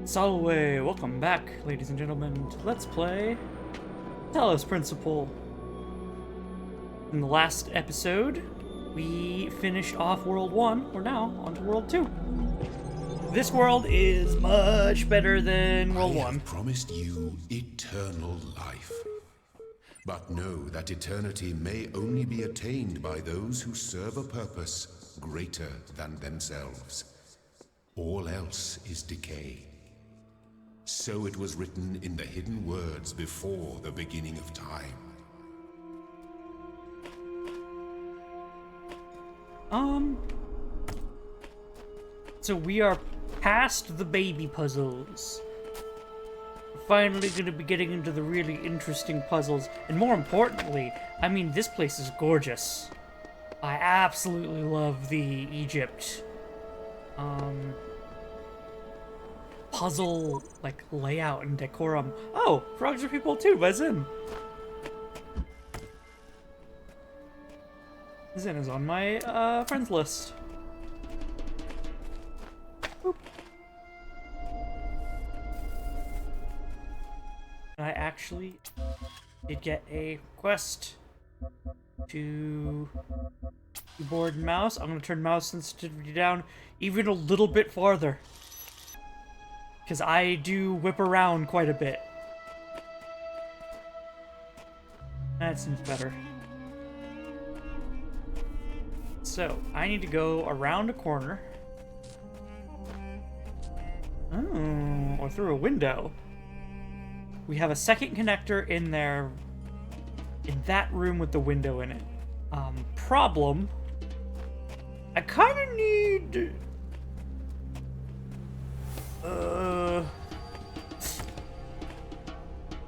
Salve, welcome back, ladies and gentlemen, to Let's Play Talos Principle. In the last episode, we finished off World 1. We're now on to World 2. This world is much better than World 1. I have promised you eternal life. But know that eternity may only be attained by those who serve a purpose greater than themselves. All else is decay. So it was written in the hidden words before the beginning of time. So we are past the baby puzzles. We're finally going to be getting into the really interesting puzzles. And more importantly, I mean, this place is gorgeous. I absolutely love the Egypt puzzle like layout and decorum. Oh, frogs are people too, by Zin. Zin is on my friends list. Boop. I actually did get a quest to keyboard and mouse. I'm gonna turn mouse sensitivity down even a little bit farther, because I do whip around quite a bit. That seems better. So, I need to go around a corner. Oh, or through a window. We have a second connector in there, in that room with the window in it. Problem. I kind of need... I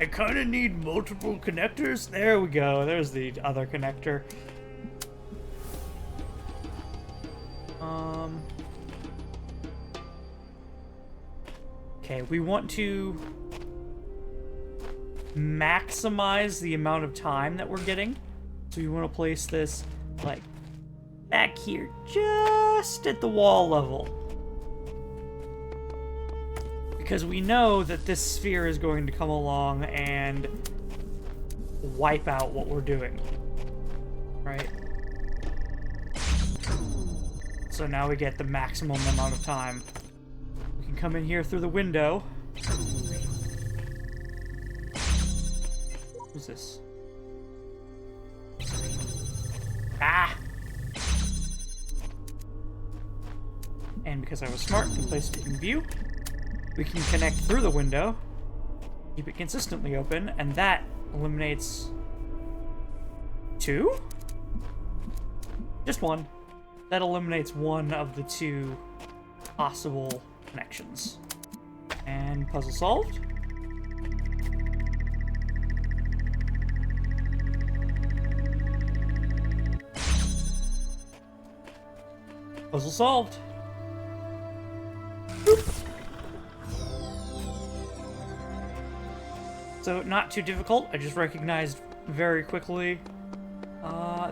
kind of need multiple connectors. There we go. There's the other connector. Okay, we want to maximize the amount of time that we're getting. So we want to place this, like, back here, just at the wall level. Because we know that this sphere is going to come along and wipe out what we're doing. Right? So now we get the maximum amount of time. We can come in here through the window. Who's this? Ah! And because I was smart and placed it in view, we can connect through the window, keep it consistently open, and that eliminates two? Just one. That eliminates one of the two possible connections. And puzzle solved. Puzzle solved. Boop. So, not too difficult. I just recognized very quickly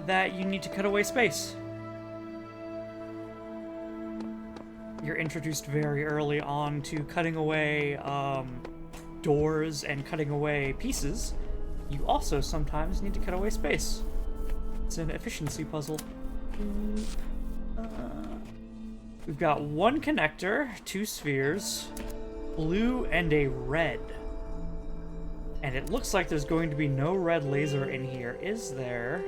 that you need to cut away space. You're introduced very early on to cutting away doors and cutting away pieces. You also sometimes need to cut away space. It's an efficiency puzzle. We've got one connector, two spheres, blue and a red. And it looks like there's going to be no red laser in here, is there?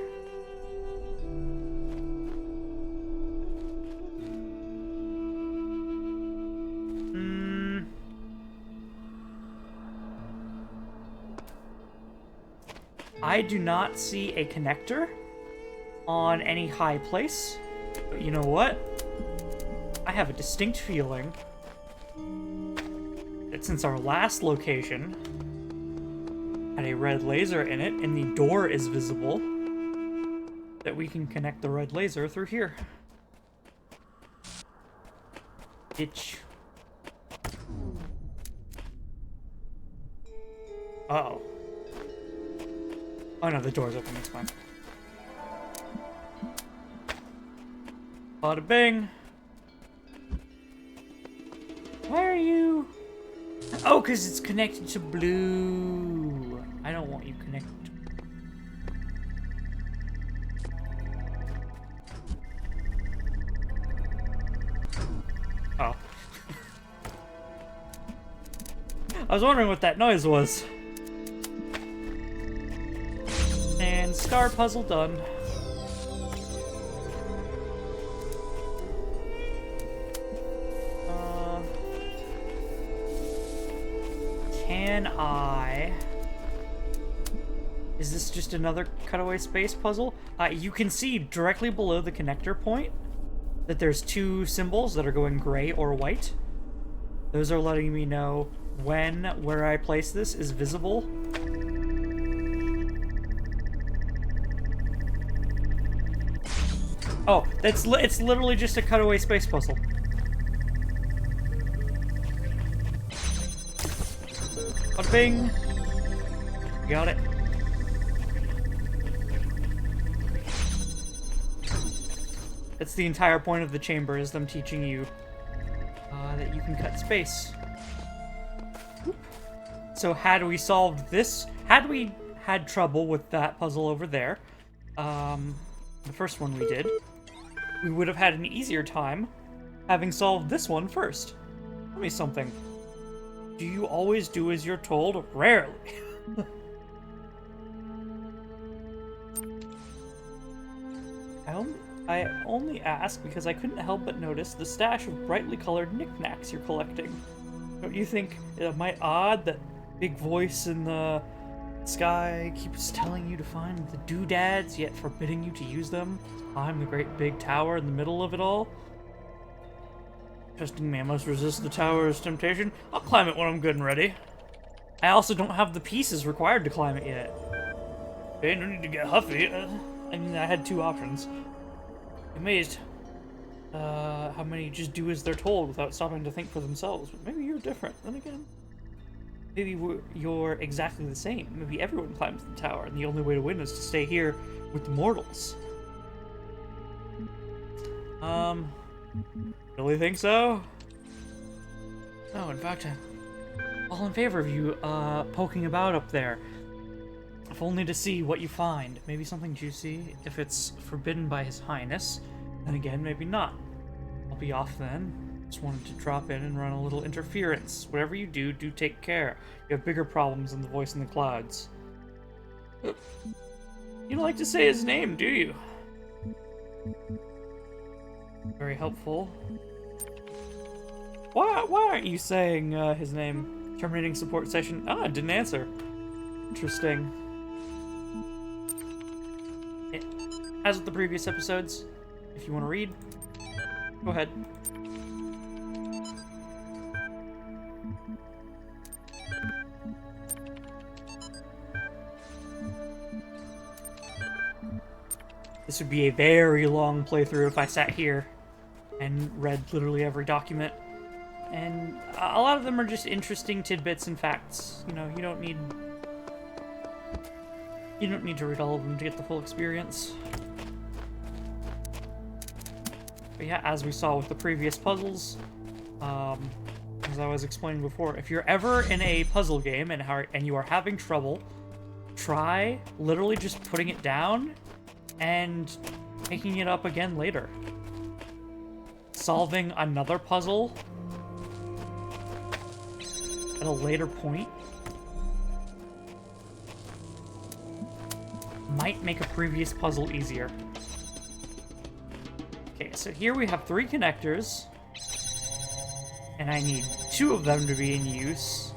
I do not see a connector on any high place. But you know what? I have a distinct feeling that since our last location had a red laser in it, and the door is visible, that we can connect the red laser through here. Itch. Uh-oh. Oh no, the door's open, it's fine. Bada bing! Why are you... Oh, because it's connected to blue. I don't want you connected. Oh. I was wondering what that noise was. And star puzzle done. Can I... Is this just another cutaway space puzzle? You can see directly below the connector point that there's two symbols that are going gray or white. Those are letting me know when where I place this is visible. Oh, it's literally just a cutaway space puzzle. Bada bing. Got it. That's the entire point of the chamber, is them teaching you that you can cut space. So had we solved this, had we had trouble with that puzzle over there, the first one we did, we would have had an easier time having solved this one first. Tell me something. Do you always do as you're told? Rarely. I only ask because I couldn't help but notice the stash of brightly colored knickknacks you're collecting. Don't you think it might odd that big voice in the sky keeps telling you to find the doodads, yet forbidding you to use them? I'm the great big tower in the middle of it all. Trusting me, I must resist the tower's temptation. I'll climb it when I'm good and ready. I also don't have the pieces required to climb it yet. Okay, no need to get huffy. I mean, I had two options. Amazed how many just do as they're told without stopping to think for themselves. But maybe you're different. Then again, maybe you're exactly the same. Maybe everyone climbs the tower, and the only way to win is to stay here with the mortals. Really think so? No, in fact, I'm all in favor of you poking about up there. If only to see what you find. Maybe something juicy. If it's forbidden by His Highness, then again, maybe not. I'll be off then. Just wanted to drop in and run a little interference. Whatever you do, do take care. You have bigger problems than the voice in the clouds. You don't like to say his name, do you? Very helpful. Why aren't you saying his name? Terminating support session. Ah, didn't answer. Interesting. As with the previous episodes, if you want to read, go ahead. This would be a very long playthrough if I sat here and read literally every document. And a lot of them are just interesting tidbits and facts. You know, you don't need to read all of them to get the full experience. But yeah, as we saw with the previous puzzles, as I was explaining before, if you're ever in a puzzle game and you are having trouble, try literally just putting it down and picking it up again later. Solving another puzzle at a later point might make a previous puzzle easier. Okay, so here we have 3 connectors, and I need 2 of them to be in use,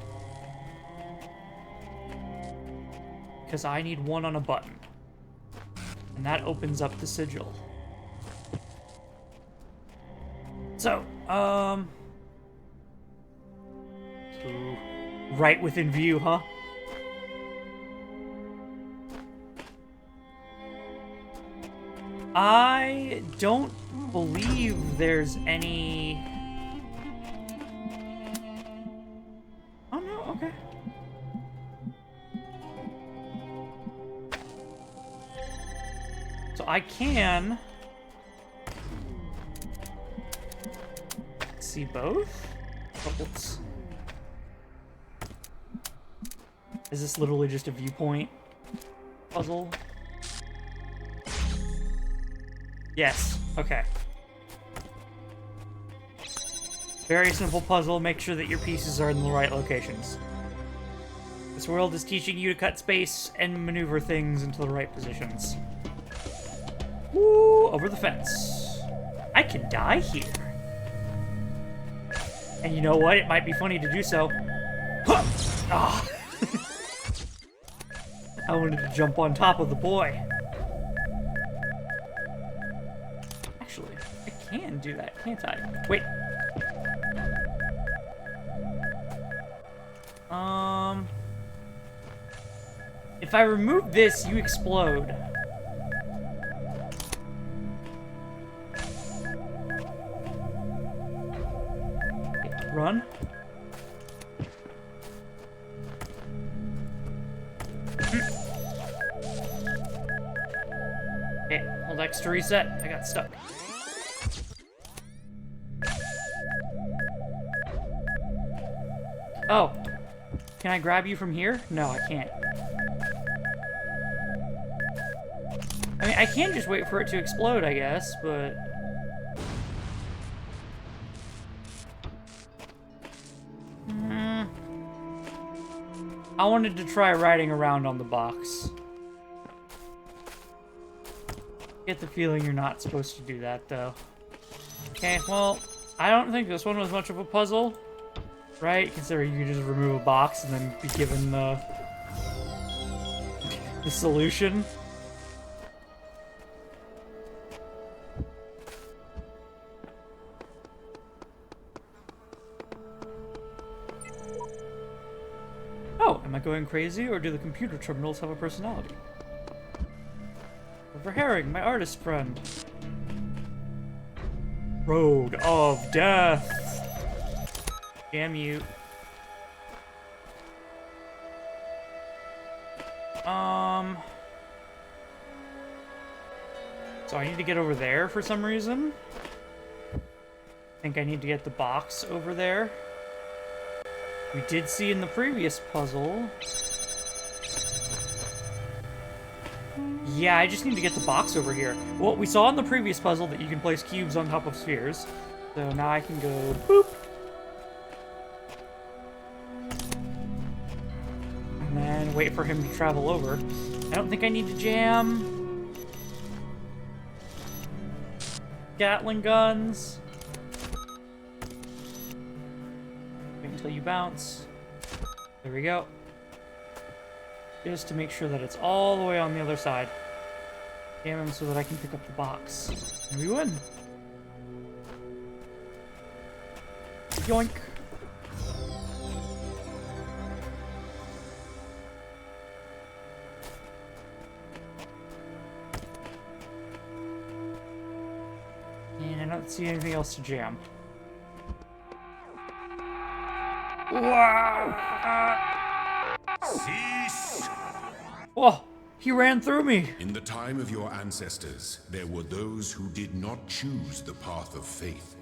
because I need 1 on a button, and that opens up the sigil. So, ooh, right within view, huh? I don't believe there's any... Oh no, okay. So I can... see both? But let's... Is this literally just a viewpoint puzzle? Yes. Okay. Very simple puzzle. Make sure that your pieces are in the right locations. This world is teaching you to cut space and maneuver things into the right positions. Woo! Over the fence. I can die here. And you know what? It might be funny to do so. Huh! Ah! I wanted to jump on top of the boy. Actually, I can do that, can't I? Wait. If I remove this, you explode. Okay, run. Okay, hold X to reset. I got stuck. Oh. Can I grab you from here? No, I can't. I mean, I can just wait for it to explode, I guess, but... I wanted to try riding around on the box. Get the feeling you're not supposed to do that, though. Okay, well, I don't think this one was much of a puzzle, right? Considering you could just remove a box and then be given the solution. Oh, am I going crazy, or do the computer terminals have a personality? River Herring, my artist friend. Road of Death. Damn you. So I need to get over there for some reason. I think I need to get the box over there. We did see in the previous puzzle. Yeah, I just need to get the box over here. Well, we saw in the previous puzzle that you can place cubes on top of spheres. So now I can go boop. And then wait for him to travel over. I don't think I need to jam Gatling guns. Wait until you bounce. There we go. Just to make sure that it's all the way on the other side. Jam him so that I can pick up the box. And we win. Yoink. And I don't see anything else to jam. Wow! Cease! Whoa! He ran through me! In the time of your ancestors, there were those who did not choose the path of faith.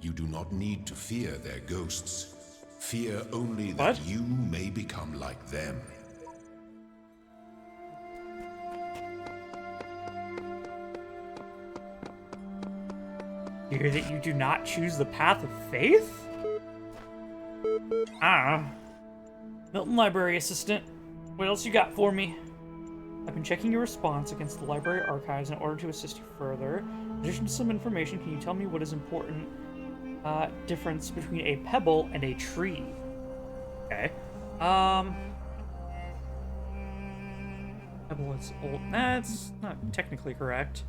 You do not need to fear their ghosts. Fear only that What? you may become like them. Fear that you do not choose the path of faith? I don't know. Milton Library Assistant, what else you got for me? I've been checking your response against the library archives in order to assist you further. In addition to some information, can you tell me what is important difference between a pebble and a tree? Okay. Pebble is old. That's not technically correct.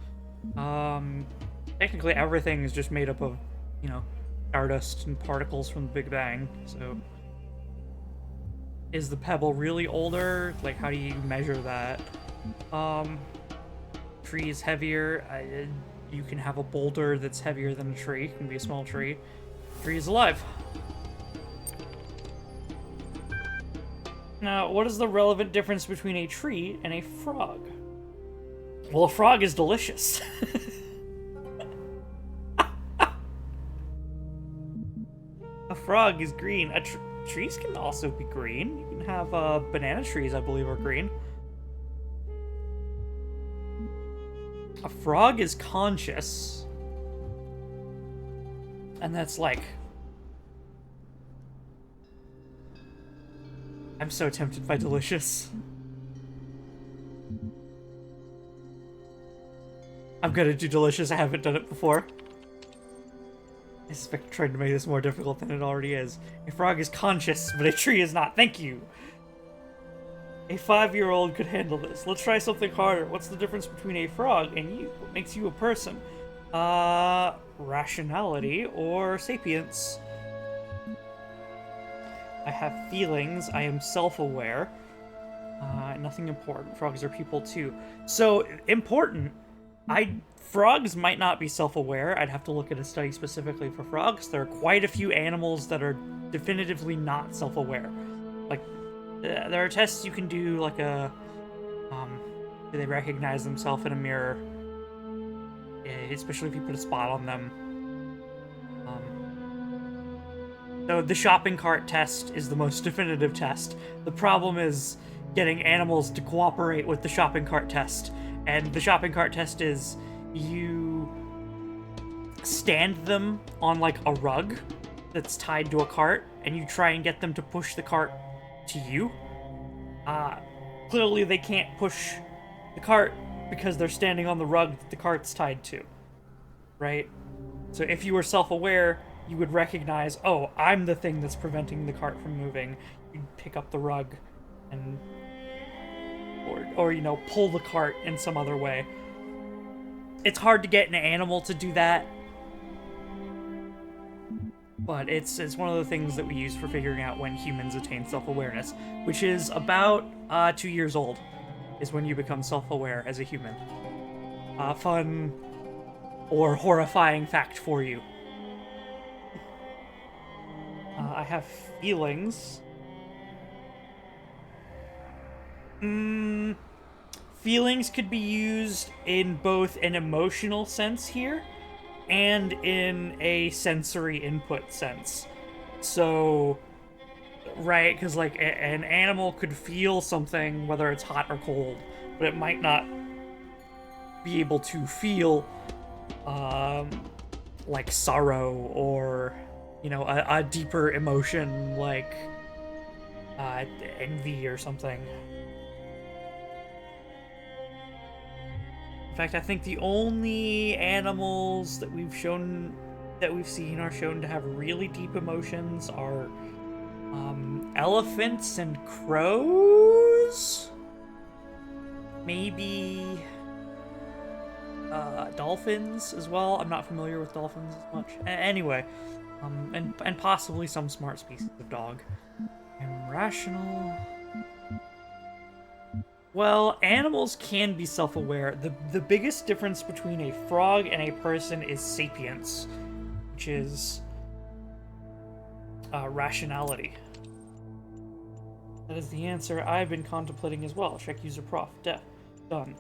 Technically everything is just made up of, you know, stardust and particles from the Big Bang, so... Is the pebble really older? Like, how do you measure that? Tree is heavier. You can have a boulder that's heavier than a tree. It can be a small tree. Tree is alive. Now, what is the relevant difference between a tree and a frog? Well, a frog is delicious. A frog is green. A trees can also be green. You can have banana trees, I believe, are green. A frog is conscious. And that's like... I'm so tempted by delicious. I'm gonna do delicious. I haven't done it before. I suspect I'm trying to make this more difficult than it already is. A frog is conscious, but a tree is not. Thank you. A 5-year-old could handle this. Let's try something harder. What's the difference between a frog and you? What makes you a person? Rationality or sapience? I have feelings. I am self-aware. Nothing important. Frogs are people too. So, important. Frogs might not be self-aware. I'd have to look at a study specifically for frogs. There are quite a few animals that are definitively not self-aware. Like, there are tests you can do, like do they recognize themselves in a mirror? Especially if you put a spot on them. So the shopping cart test is the most definitive test. The problem is getting animals to cooperate with the shopping cart test. And the shopping cart test is you stand them on like a rug that's tied to a cart, and you try and get them to push the cart to you. Clearly they can't push the cart because they're standing on the rug that the cart's tied to, right? So if you were self-aware, you would recognize, oh, I'm the thing that's preventing the cart from moving. You'd pick up the rug and or you know, pull the cart in some other way. It's hard to get an animal to do that, but it's one of the things that we use for figuring out when humans attain self-awareness, which is about 2 years old, is when you become self-aware as a human. Fun or horrifying fact for you. I have feelings. Feelings could be used in both an emotional sense here and in a sensory input sense. So, right, because like an animal could feel something, whether it's hot or cold, but it might not be able to feel like sorrow or, you know, a deeper emotion like envy or something. In fact, I think the only animals that we've seen are shown to have really deep emotions are elephants and crows? Maybe dolphins as well. I'm not familiar with dolphins as much. Anyway, and possibly some smart species of dog. And rational... Well, animals can be self-aware. The biggest difference between a frog and a person is sapience, which is rationality. That is the answer I've been contemplating as well. Check user prof. Done.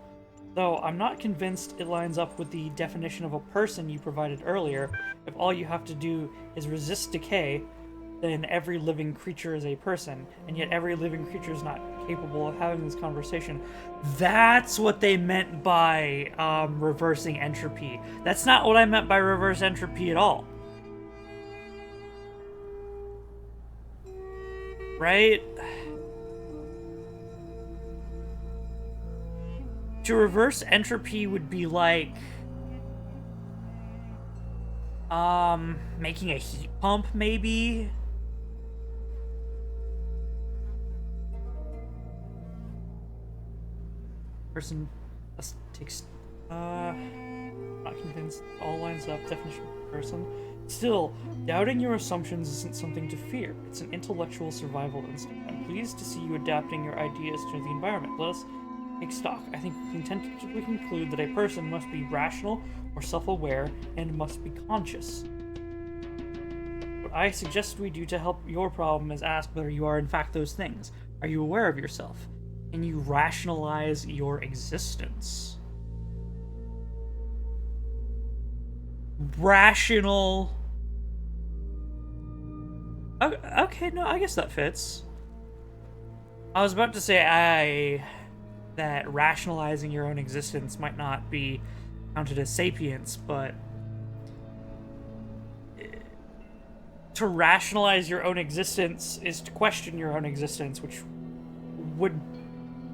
Though I'm not convinced it lines up with the definition of a person you provided earlier. If all you have to do is resist decay, then every living creature is a person, and yet every living creature is not capable of having this conversation. That's what they meant by reversing entropy. That's not what I meant by reverse entropy at all. Right? To reverse entropy would be like making a heat pump, maybe? Person takes not convinced, all lines up, definition of person. Still, doubting your assumptions isn't something to fear. It's an intellectual survival instinct. I'm pleased to see you adapting your ideas to the environment. Let us take stock. I think we can tentatively conclude that a person must be rational or self-aware and must be conscious. What I suggest we do to help your problem is ask whether you are in fact those things. Are you aware of yourself? Can you rationalize your existence? Rational Okay, no, I guess that fits. I was about to say that rationalizing your own existence might not be counted as sapience, but to rationalize your own existence is to question your own existence, which would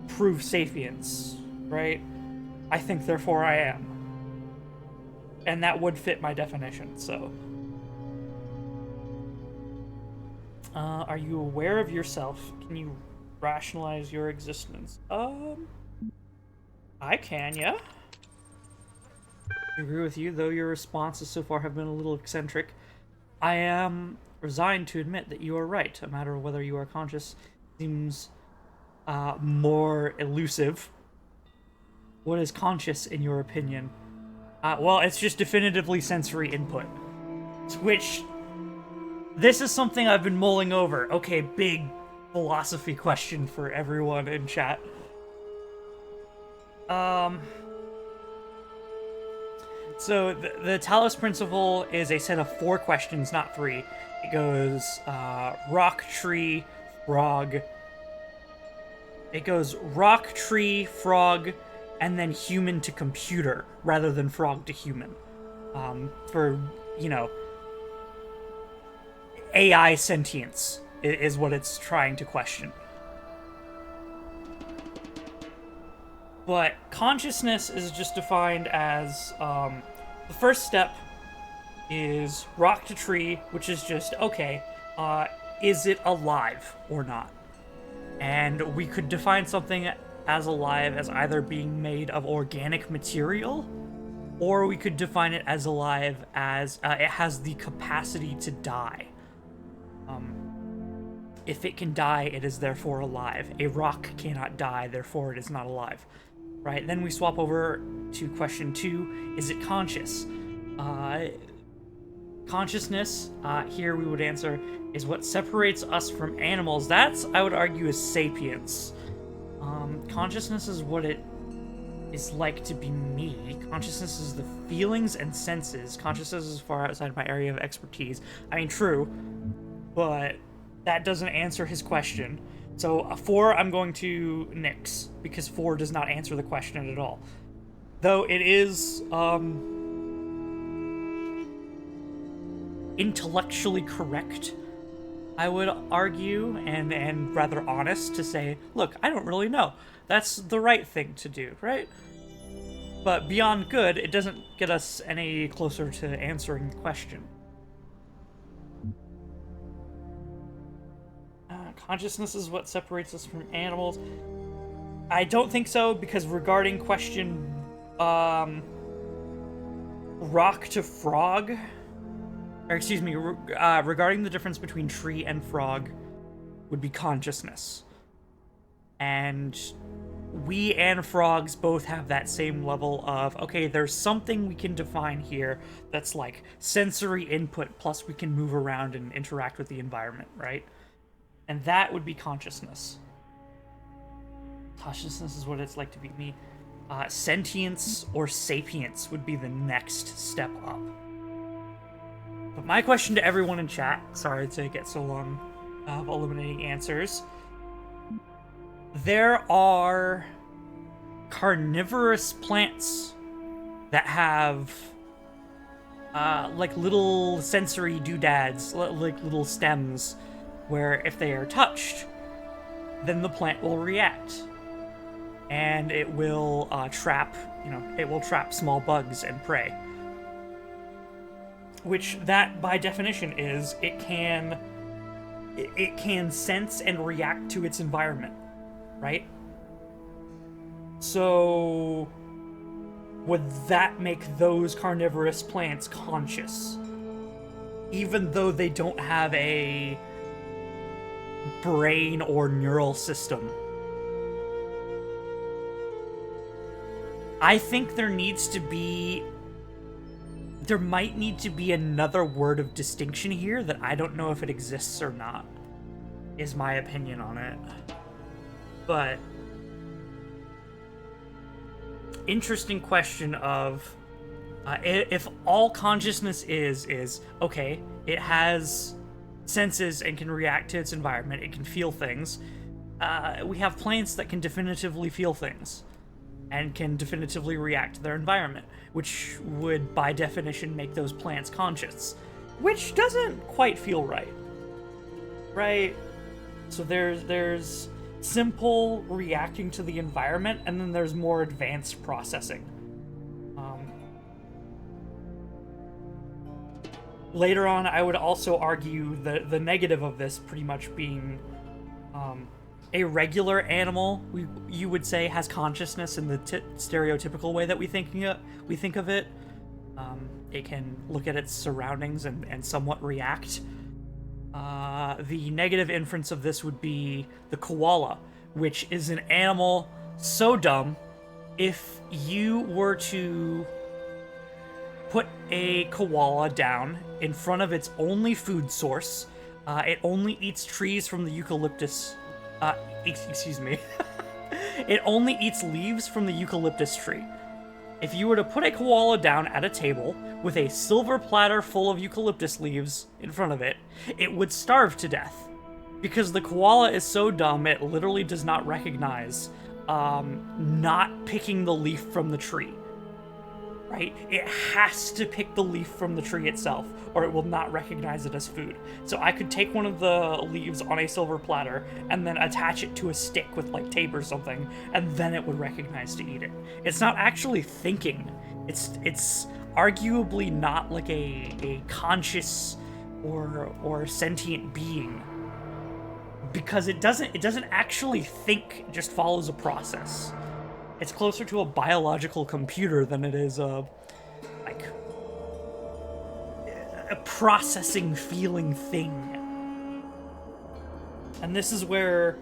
prove sapience, right? I think, therefore I am. And that would fit my definition, so. Are you aware of yourself? Can you rationalize your existence? I can, yeah. I agree with you, though your responses so far have been a little eccentric. I am resigned to admit that you are right. A matter of whether you are conscious seems more elusive. What is conscious, in your opinion? Well, it's just definitively sensory input. Which, this is something I've been mulling over. Okay, big philosophy question for everyone in chat. So the Talos Principle is a set of 4 questions, not 3. It goes rock, tree, frog. It goes rock, tree, frog, and then human to computer, rather than frog to human. For, you know, AI sentience is what it's trying to question. But consciousness is just defined as, the first step is rock to tree, which is just, okay, is it alive or not? And we could define something as alive as either being made of organic material, or we could define it as alive as it has the capacity to die. If it can die, it is therefore alive. A rock cannot die, therefore it is not alive. Right? Then we swap over to question 2. Is it conscious? Consciousness, here we would answer, is what separates us from animals. That's, I would argue, is sapience. Consciousness is what it is like to be me. Consciousness is the feelings and senses. Consciousness is far outside my area of expertise. I mean, true, but that doesn't answer his question. So 4, I'm going to nix, because 4 does not answer the question at all. Though it is intellectually correct, I would argue, and rather honest to say, look, I don't really know. That's the right thing to do, right? But beyond good, it doesn't get us any closer to answering the question. Consciousness is what separates us from animals. I don't think so, because regarding question rock to frog, or excuse me, regarding the difference between tree and frog would be consciousness. And we and frogs both have that same level of, okay, there's something we can define here that's like sensory input, plus we can move around and interact with the environment, right? And that would be consciousness. Consciousness is what it's like to be me. Sentience or sapience would be the next step up. But my question to everyone in chat, sorry to get so long of eliminating answers. There are carnivorous plants that have like little sensory doodads, like little stems, where if they are touched, then the plant will react. And it will trap small bugs and prey. Which that, by definition, is it can sense and react to its environment, right? So would that make those carnivorous plants conscious? Even though they don't have a brain or neural system. I think there might need to be another word of distinction here that I don't know if it exists or not, is my opinion on it. But interesting question of if all consciousness is okay, it has senses and can react to its environment. It can feel things. We have plants that can definitively feel things and can definitively react to their environment, which would, by definition, make those plants conscious, which doesn't quite feel right. Right? So there's simple reacting to the environment, and then there's more advanced processing. Later on, I would also argue the negative of this pretty much being a regular animal, you would say, has consciousness in the stereotypical way that we think of it. It can look at its surroundings and somewhat react. The negative inference of this would be the koala, which is an animal so dumb, if you were to put a koala down in front of its only food source, it only eats trees from the eucalyptus, excuse me, it only eats leaves from the eucalyptus tree. If you were to put a koala down at a table with a silver platter full of eucalyptus leaves in front of it, it would starve to death. Because the koala is so dumb, it literally does not recognize not picking the leaf from the tree. Right? It has to pick the leaf from the tree itself, or it will not recognize it as food. So I could take one of the leaves on a silver platter and then attach it to a stick with like tape or something, and then it would recognize to eat it. It's not actually thinking. It's arguably not like a conscious or sentient being, because it doesn't actually think, it just follows a process. It's closer to a biological computer than it is a processing, feeling thing. And this is where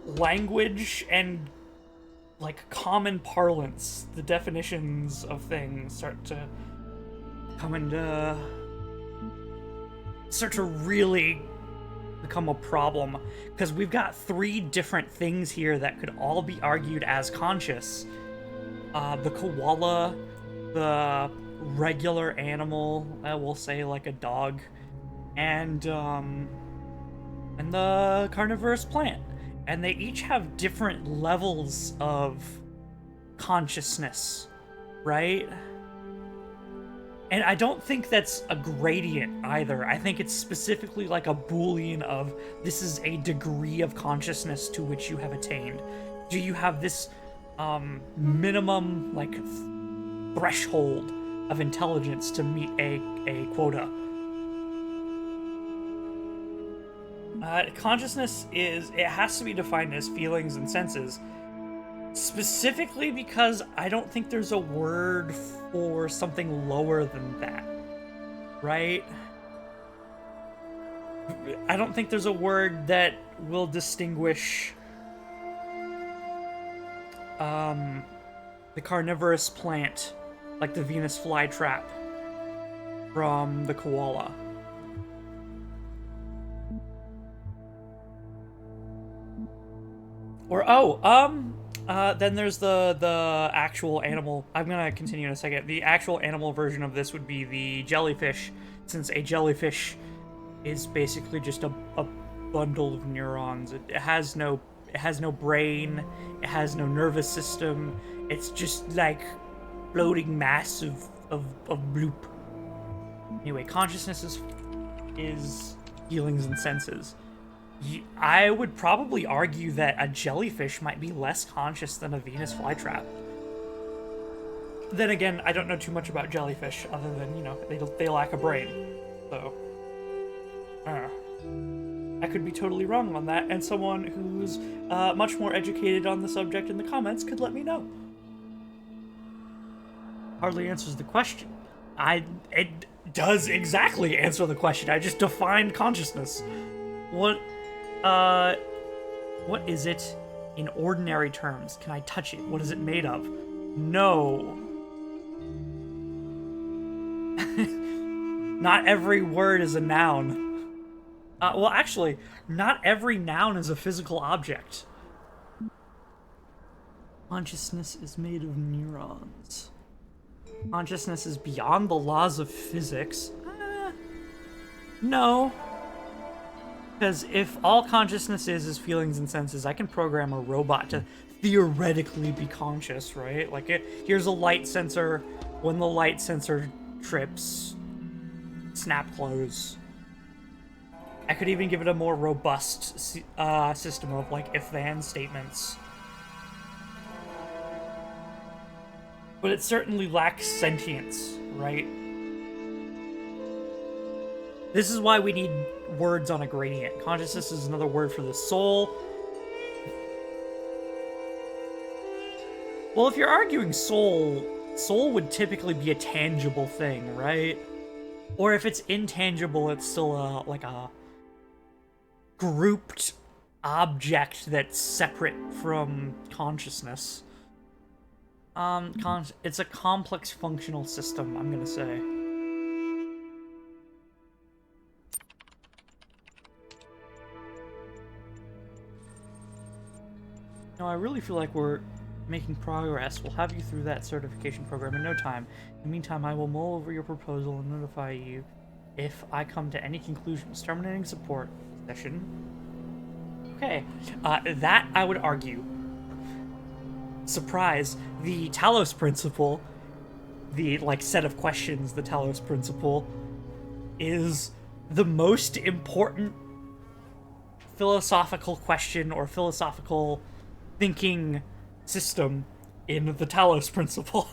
language and like common parlance, the definitions of things, start to really become a problem, because we've got three different things here that could all be argued as conscious. The koala, the regular animal, we'll say like a dog, and the carnivorous plant. And they each have different levels of consciousness, right? And I don't think that's a gradient either. I think it's specifically like a Boolean of, this is a degree of consciousness to which you have attained. Do you have this minimum like threshold of intelligence to meet a quota? Consciousness it has to be defined as feelings and senses. Specifically because I don't think there's a word for something lower than that, right? I don't think there's a word that will distinguish the carnivorous plant, like the Venus flytrap, from the koala. Or, then there's the actual animal. I'm gonna continue in a second. The actual animal version of this would be the jellyfish, since a jellyfish is basically just a bundle of neurons. It has no brain. It has no nervous system. It's just like floating mass of bloop. Anyway, consciousness is feelings and senses. I would probably argue that a jellyfish might be less conscious than a Venus flytrap. Then again, I don't know too much about jellyfish, other than, they lack a brain. So, I could be totally wrong on that, and someone who's much more educated on the subject in the comments could let me know. Hardly answers the question. It does exactly answer the question. I just defined consciousness. What is it in ordinary terms? Can I touch it? What is it made of? No. Not every word is a noun. Well, actually, not every noun is a physical object. Consciousness is made of neurons. Consciousness is beyond the laws of physics. No. Because if all consciousness is feelings and senses, I can program a robot to theoretically be conscious, right? Like, here's a light sensor. When the light sensor trips, snap close. I could even give it a more robust system of, like, if-then statements. But it certainly lacks sentience, right? This is why we need words on a gradient. Consciousness is another word for the soul. Well, if you're arguing soul, soul would typically be a tangible thing, right? Or if it's intangible, it's still like a grouped object that's separate from consciousness. It's a complex functional system, I'm gonna say. No, I really feel like we're making progress. We'll have you through that certification program in no time. In the meantime, I will mull over your proposal and notify you if I come to any conclusions. Terminating support session. Okay, that I would argue. Surprise, the Talos Principle, the, like, set of questions, the Talos Principle, is the most important philosophical question or philosophical thinking system in the Talos Principle.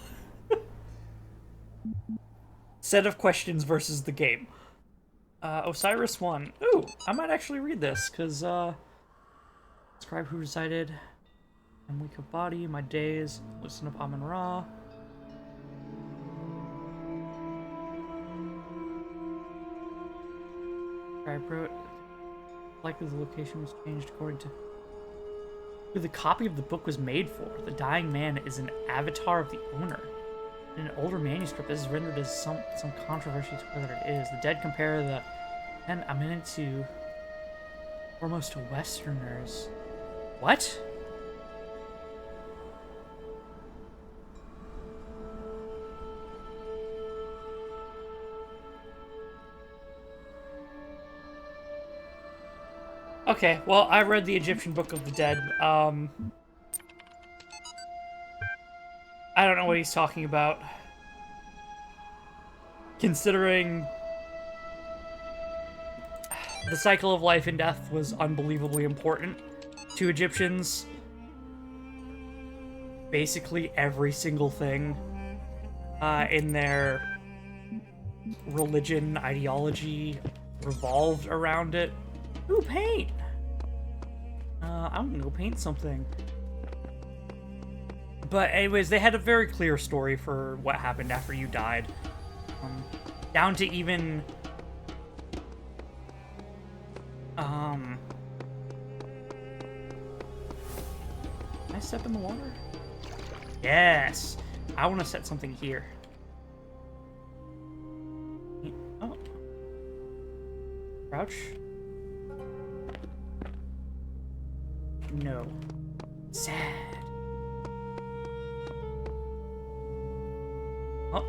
Set of questions versus the game. Osiris 1. Ooh, I might actually read this, because, describe who resided. I'm weak of body, my days, listen of Amun Ra. I wrote, likely the location was changed according to who the copy of the book was made for. The dying man is an avatar of the owner. In an older manuscript, this is rendered as some controversy to whether it is. The dead compare the and I'm into foremost to Westerners. What? Okay, well, I read the Egyptian Book of the Dead. I don't know what he's talking about. Considering the cycle of life and death was unbelievably important to Egyptians. Basically every single thing in their religion, ideology revolved around it. Ooh, paint! I'm gonna go paint something. But anyways, they had a very clear story for what happened after you died. Down to even... Can I step in the water? Yes! I want to set something here. Oh. Crouch. No. Sad. Oh.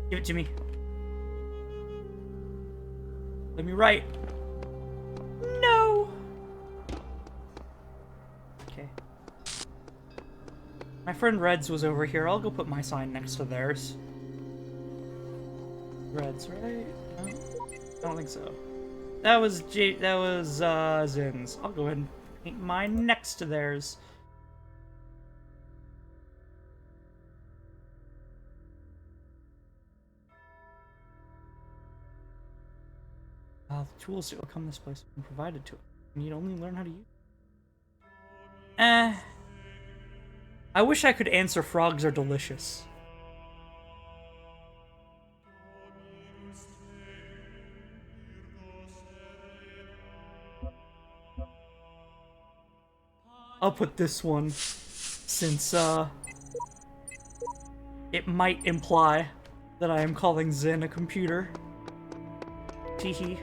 Give it to me. Let me write. No. Okay. My friend Reds was over here. I'll go put my sign next to theirs. Reds, right? No? I don't think so. That was Zin's. I'll go ahead and paint mine next to theirs. The tools to overcome this place have been provided to it. You need only learn how to use it. I wish I could answer frogs are delicious. I'll put this one, since, it might imply that I am calling Zen a computer. Teehee.